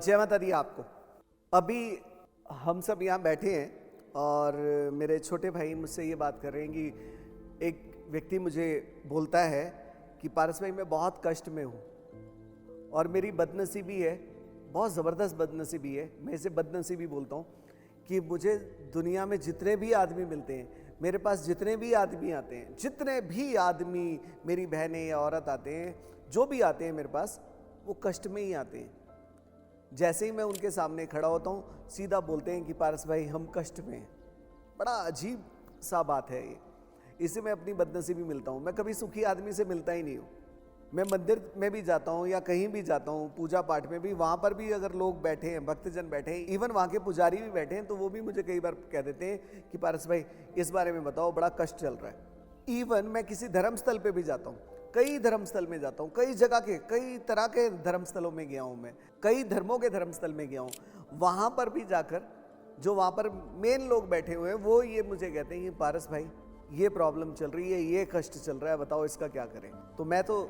जय माता दी आपको। अभी हम सब यहाँ बैठे हैं और मेरे छोटे भाई मुझसे ये बात कर रहे हैं कि एक व्यक्ति मुझे बोलता है कि पारस भाई मैं बहुत कष्ट में हूँ और मेरी बदनसीबी है, बहुत ज़बरदस्त बदनसीबी है। मैं इसे बदनसीबी बोलता हूँ कि मुझे दुनिया में जितने भी आदमी मिलते हैं, मेरे पास जितने भी आदमी आते हैं, जितने भी आदमी मेरी बहनें या औरत आते हैं, जो भी आते हैं मेरे पास, वो कष्ट में ही आते हैं। जैसे ही मैं उनके सामने खड़ा होता हूँ, सीधा बोलते हैं कि पारस भाई हम कष्ट में हैं। बड़ा अजीब सा बात है ये। इसे मैं अपनी बदनसीबी मिलता हूँ। मैं कभी सुखी आदमी से मिलता ही नहीं हूँ। मैं मंदिर में भी जाता हूँ या कहीं भी जाता हूँ, पूजा पाठ में भी, वहाँ पर भी अगर लोग बैठे हैं, भक्तजन बैठे हैं, इवन वहाँ के पुजारी भी बैठे हैं, तो वो भी मुझे कई बार कह देते हैं कि पारस भाई इस बारे में बताओ, बड़ा कष्ट चल रहा है। इवन मैं किसी धर्म स्थल पे भी जाता हूँ, कई धर्म स्थल में जाता हूँ, कई जगह के, कई तरह के धर्म स्थलों में गया हूँ, मैं कई धर्मों के धर्म स्थल में गया हूँ। वहाँ पर भी जाकर जो वहाँ पर मेन लोग बैठे हुए हैं, वो ये मुझे कहते हैं कि पारस भाई ये प्रॉब्लम चल रही है, ये कष्ट चल रहा है, बताओ इसका क्या करें। तो मैं तो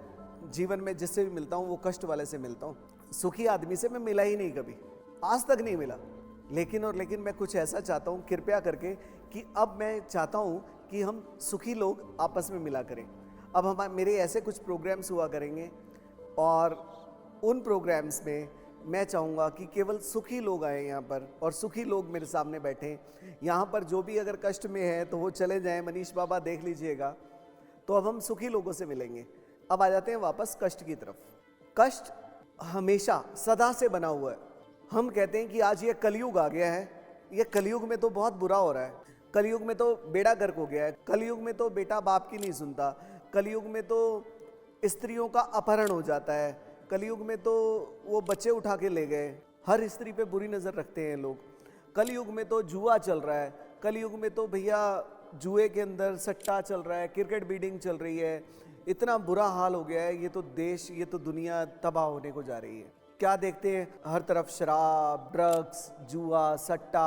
जीवन में जिससे भी मिलता हूँ वो कष्ट वाले से मिलता हूँ। सुखी आदमी से मैं मिला ही नहीं कभी, आज तक नहीं मिला। लेकिन मैं कुछ ऐसा चाहता हूँ कृपया करके कि अब मैं चाहता हूँ कि हम सुखी लोग आपस में मिला करें। अब हम मेरे ऐसे कुछ प्रोग्राम्स हुआ करेंगे और उन प्रोग्राम्स में मैं चाहूँगा कि केवल सुखी लोग आए यहाँ पर और सुखी लोग मेरे सामने बैठें। यहाँ पर जो भी अगर कष्ट में है तो वो चले जाएं, मनीष बाबा देख लीजिएगा। तो अब हम सुखी लोगों से मिलेंगे। अब आ जाते हैं वापस कष्ट की तरफ। कष्ट हमेशा सदा से बना हुआ है। हम कहते हैं कि आज ये कलयुग आ गया है, ये कलयुग में तो बहुत बुरा हो रहा है, कलयुग में तो बेड़ा गर्क हो गया है, कलयुग में तो बेटा बाप की नहीं सुनता, कलयुग में तो स्त्रियों का अपहरण हो जाता है, कलयुग में तो वो बच्चे उठा के ले गए, हर स्त्री पे बुरी नज़र रखते हैं लोग, कलयुग में तो जुआ चल रहा है, कलयुग में तो भैया जुए के अंदर सट्टा चल रहा है, क्रिकेट बीडिंग चल रही है, इतना बुरा हाल हो गया है। ये तो देश, ये तो दुनिया तबाह होने को जा रही है। क्या देखते हैं, हर तरफ शराब, ड्रग्स, जुआ, सट्टा,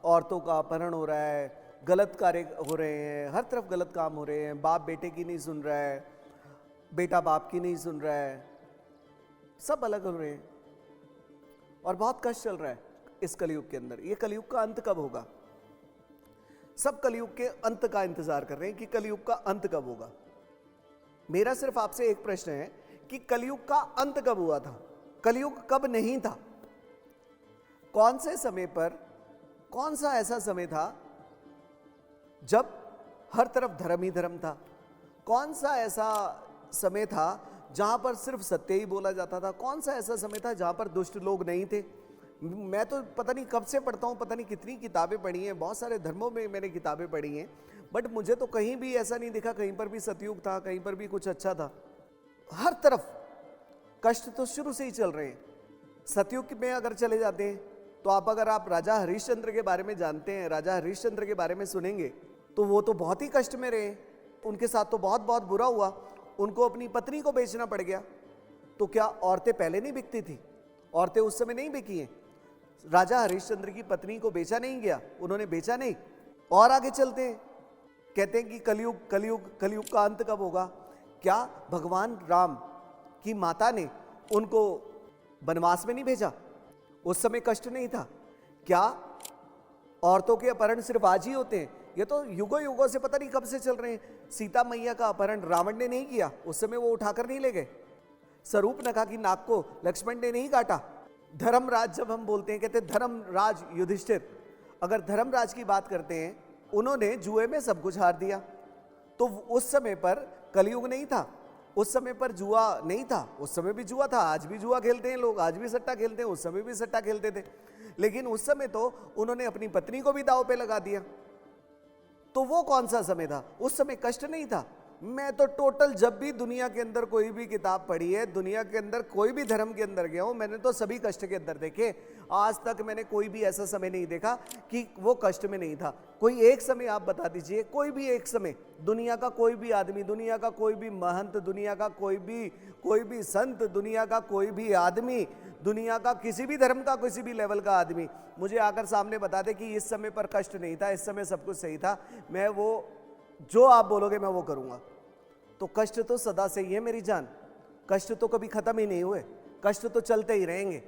औरतों का अपहरण हो रहा है, गलत कार्य हो रहे हैं, हर तरफ गलत काम हो रहे हैं, बाप बेटे की नहीं सुन रहा है, बेटा बाप की नहीं सुन रहा है, सब अलग हो रहे हैं और बहुत कष्ट चल रहा है इस कलयुग के अंदर। ये कलयुग का अंत कब होगा? सब कलयुग के अंत का इंतजार कर रहे हैं कि कलयुग का अंत कब होगा। मेरा सिर्फ आपसे एक प्रश्न है कि कलयुग का अंत कब हुआ था? कलयुग कब नहीं था? कौन से समय पर, कौन सा ऐसा समय था जब हर तरफ धर्म ही धर्म था? कौन सा ऐसा समय था जहां पर सिर्फ सत्य ही बोला जाता था? कौन सा ऐसा समय था जहां पर दुष्ट लोग नहीं थे? मैं तो पता नहीं कब से पढ़ता हूँ, पता नहीं कितनी किताबें पढ़ी हैं, बहुत सारे धर्मों में मैंने किताबें पढ़ी हैं, बट मुझे तो कहीं भी ऐसा नहीं दिखा कहीं पर भी सतयुग था, कहीं पर भी कुछ अच्छा था। हर तरफ कष्ट तो शुरू से ही चल रहे हैं। सतयुग में अगर चले जाते हैं तो अगर आप राजा हरिश्चंद्र के बारे में जानते हैं, राजा हरिश्चंद्र के बारे में सुनेंगे तो वो तो बहुत ही कष्ट में रहे, उनके साथ तो बहुत बहुत बुरा हुआ, उनको अपनी पत्नी को बेचना पड़ गया। तो क्या औरतें पहले नहीं बिकती थी? औरतें उस समय नहीं बिकी हैं? राजा हरिश्चंद्र की पत्नी को बेचा नहीं गया, उन्होंने बेचा नहीं। और आगे चलते हैं, कहते हैं कि कलयुग कलयुग कलयुग का अंत कब होगा? क्या भगवान राम की माता ने उनको वनवास में नहीं भेजा? उस समय कष्ट नहीं था? क्या औरतों के अपहरण सिर्फ आज ही होते हैं? ये तो युगों युगों से पता नहीं कब से चल रहे हैं। सीता मैया का अपहरण रावण ने नहीं किया, उस समय वो उठाकर नहीं ले गए। स्वरूपनखा की नाक को लक्ष्मण ने नहीं काटा। धर्मराज जब हम बोलते हैं, कहते हैं धर्मराज युधिष्ठिर, अगर धर्मराज की बात करते हैं, उन्होंने जुए में सब कुछ हार दिया। तो उस समय पर कलयुग नहीं था, उस समय पर जुआ नहीं था, उस समय भी जुआ था, आज भी जुआ खेलते हैं लोग, आज भी सट्टा खेलते हैं, उस समय भी सट्टा खेलते थे। लेकिन उस समय तो उन्होंने अपनी पत्नी को भी दांव पे लगा दिया। तो वो कौन सा समय था? उस समय कष्ट नहीं था। मैं तो टोटल जब भी दुनिया के अंदर कोई भी किताब पढ़ी है, दुनिया के अंदर कोई भी धर्म के अंदर गया हूं, मैंने तो सभी कष्ट के अंदर देखे। आज तक मैंने कोई भी ऐसा समय नहीं देखा कि वो कष्ट में नहीं था। कोई एक समय आप बता दीजिए, कोई भी एक समय, दुनिया का कोई भी आदमी, दुनिया का कोई भी महंत, दुनिया का कोई भी संत, दुनिया का कोई भी आदमी, दुनिया का किसी भी धर्म का किसी भी लेवल का आदमी मुझे आकर सामने बता दे कि इस समय पर कष्ट नहीं था, इस समय सब कुछ सही था, मैं वो जो आप बोलोगे मैं वो करूंगा। तो कष्ट तो सदा से ही है मेरी जान, कष्ट तो कभी खत्म ही नहीं हुए, कष्ट तो चलते ही रहेंगे।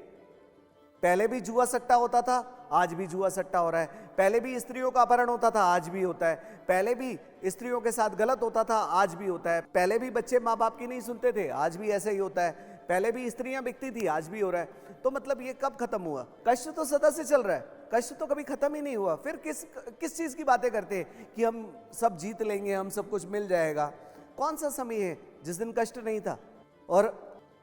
पहले भी जुआ सट्टा होता था, आज भी जुआ सट्टा हो रहा है। पहले भी स्त्रियों का अपहरण होता था, आज भी होता है। पहले भी स्त्रियों के साथ गलत होता था, आज भी होता है। पहले भी बच्चे माँ बाप की नहीं सुनते थे, आज भी ऐसा ही होता है। पहले भी स्त्रियां बिकती थी, आज भी हो रहा है। तो मतलब ये कब खत्म हुआ? कष्ट तो सदा से चल रहा है, कष्ट तो कभी खत्म ही नहीं हुआ। फिर किस चीज की बातें करते हैं कि हम सब जीत लेंगे, हम सब कुछ मिल जाएगा? कौन सा समय है जिस दिन कष्ट नहीं था? और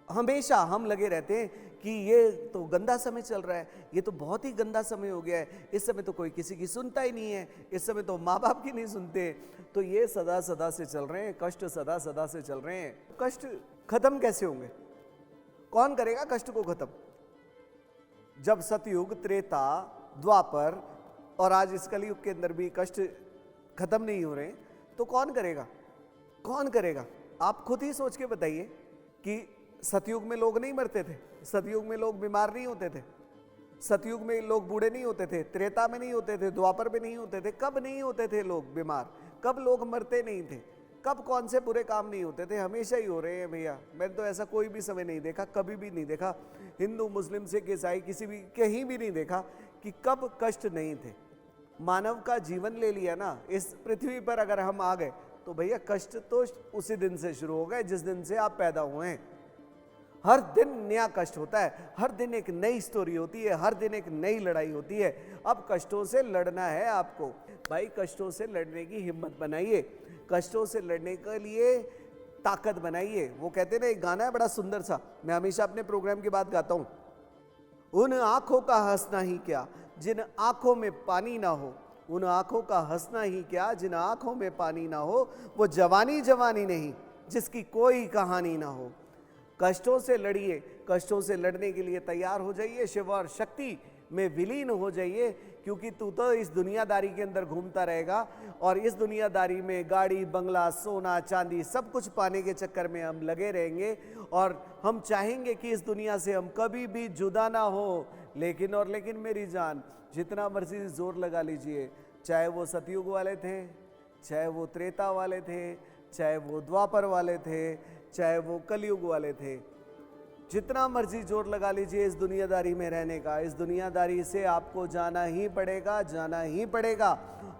हमेशा हम लगे रहते हैं कि ये तो गंदा समय चल रहा है, ये तो बहुत ही गंदा समय हो गया है, इस समय तो कोई किसी की सुनता ही नहीं है, इस समय तो माँ बाप की नहीं सुनते। तो ये सदा सदा से चल रहे हैं, कष्ट सदा सदा से चल रहे हैं। कष्ट खत्म कैसे होंगे? कौन करेगा कष्ट को खत्म? जब सतयुग, त्रेता, द्वापर और आज इस कलयुग के अंदर भी कष्ट खत्म नहीं हो रहे, तो कौन करेगा? कौन करेगा? आप खुद ही सोच के बताइए कि सतयुग में लोग नहीं मरते थे, सतयुग में लोग बीमार नहीं होते थे, सतयुग में लोग बूढ़े नहीं होते थे, त्रेता में नहीं होते थे, द्वापर में नहीं होते थे। कब नहीं होते थे लोग बीमार? कब लोग मरते नहीं थे? कब कौन से बुरे काम नहीं होते थे? हमेशा ही हो रहे हैं भैया। मैंने तो ऐसा कोई भी समय नहीं देखा, कभी भी नहीं देखा, हिंदू, मुस्लिम, सिख, ईसाई, किसी भी कहीं भी नहीं देखा कि कब कष्ट नहीं थे। मानव का जीवन ले लिया ना, इस पृथ्वी पर अगर हम आ गए तो भैया कष्ट तो उसी दिन से शुरू हो गए जिस दिन से आप पैदा हुए हैं। हर दिन नया कष्ट होता है, हर दिन एक नई स्टोरी होती है, हर दिन एक नई लड़ाई होती है। अब कष्टों से लड़ना है आपको भाई, कष्टों से लड़ने की हिम्मत बनाइए, कष्टों से लड़ने के लिए ताकत बनाइए। वो कहते हैं ना, एक गाना है बड़ा सुंदर सा, मैं हमेशा अपने प्रोग्राम के बाद गाता हूं, उन आंखों का हंसना ही क्या जिन आंखों में पानी ना हो, उन आंखों का हंसना ही क्या जिन आंखों में पानी ना हो, वो जवानी जवानी नहीं जिसकी कोई कहानी ना हो। कष्टों से लड़िए, कष्टों से लड़ने के लिए तैयार हो जाइए, शिव और शक्ति में विलीन हो जाइए, क्योंकि तू तो इस दुनियादारी के अंदर घूमता रहेगा और इस दुनियादारी में गाड़ी, बंगला, सोना, चांदी सब कुछ पाने के चक्कर में हम लगे रहेंगे और हम चाहेंगे कि इस दुनिया से हम कभी भी जुदा ना हो। लेकिन मेरी जान, जितना मर्जी जोर लगा लीजिए, चाहे वो सतयुग वाले थे, चाहे वो त्रेता वाले थे, चाहे वो द्वापर वाले थे, चाहे वो कलयुग वाले थे, जितना मर्जी जोर लगा लीजिए इस दुनियादारी में रहने का, इस दुनियादारी से आपको जाना ही पड़ेगा, जाना ही पड़ेगा।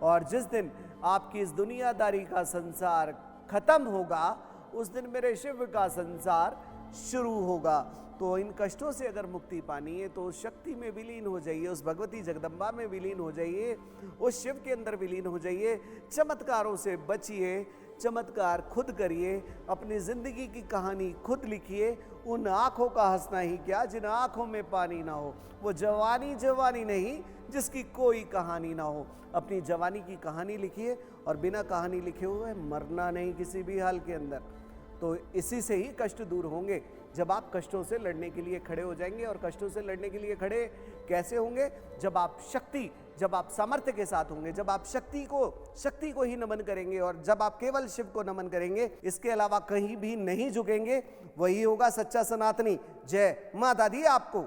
और जिस दिन आपकी इस दुनियादारी का संसार खत्म होगा, उस दिन मेरे शिव का संसार शुरू होगा। तो इन कष्टों से अगर मुक्ति पानी है तो उस शक्ति में विलीन हो जाइए, उस भगवती जगदम्बा में विलीन हो जाइए, उस शिव के अंदर विलीन हो जाइए। चमत्कारों से बचिए, चमत्कार खुद करिए, अपनी जिंदगी की कहानी खुद लिखिए। उन आंखों का हंसना ही क्या जिन आंखों में पानी ना हो, वो जवानी जवानी नहीं जिसकी कोई कहानी ना हो। अपनी जवानी की कहानी लिखिए और बिना कहानी लिखे हुए मरना नहीं किसी भी हाल के अंदर। तो इसी से ही कष्ट दूर होंगे, जब आप कष्टों से लड़ने के लिए खड़े हो जाएंगे। और कष्टों से लड़ने के लिए खड़े कैसे होंगे? जब आप शक्ति, जब आप सामर्थ्य के साथ होंगे, जब आप शक्ति को ही नमन करेंगे और जब आप केवल शिव को नमन करेंगे, इसके अलावा कहीं भी नहीं झुकेंगे, वही होगा सच्चा सनातनी। जय माता दी आपको।